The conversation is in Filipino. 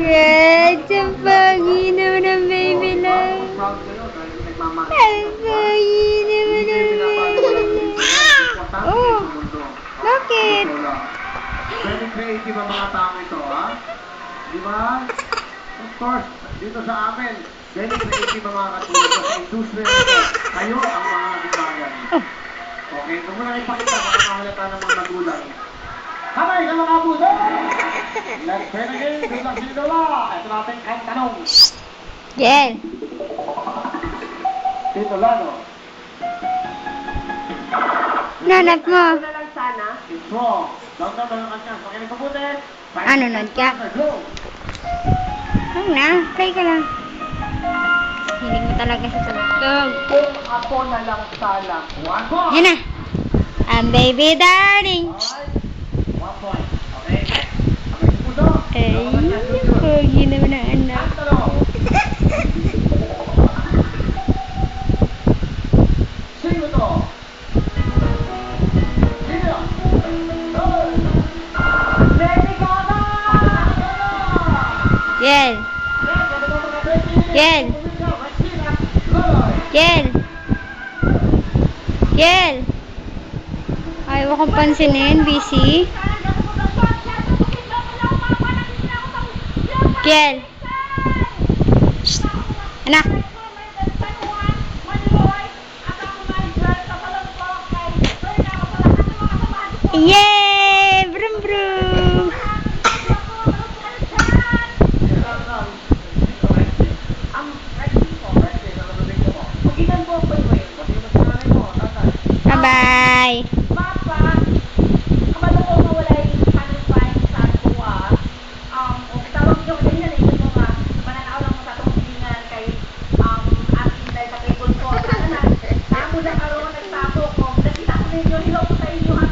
Red, ang pagi naman ng baby lang. Ang pagi naman ng baby lang. Oh, bakit? Very creative ang mga tao ito, ha? Di ba? Of course, dito sa amin, very creative ang mga katulad sa industriya nito. Kayo ang mga nagibayan. Okay, kung mo na ipakita, makahalata ng mga magulang. Kamay sa mga puso! Let's play the game. Good luck, Sindola. Ito natin ang tanong. Jen. Sindola, no? Nanap mo. It's wrong. Down na ang chance. Makinig ka puti. Ano nun ka? Go! Huwag na, play ka lang. Hiling mo talaga sa tugtog. Kung ako na lang sana. 1 point. Yan na. Ang baby darling. Alright. 1 point. Okay. Kamay sa puso. Ay, pogi naman ang anak. Ang tanong. Sino to? Sino? Lady Gaga! Jen. Jen. Jen. Jen. Ayaw akong pansinin, busy. Jen. Shh. Anak. Yay! Brum brum! Bye-bye! Papa, kabalo ko mawala yung panel file sa ako kung tawag nyo ko din na mo nga, mananaw lang mo sa itong hilingan kay ating dahil sa kay Bulso. Sana na, mo na karoon nagtapo ko, nakita ko ninyo, hello ko sa inyo ha.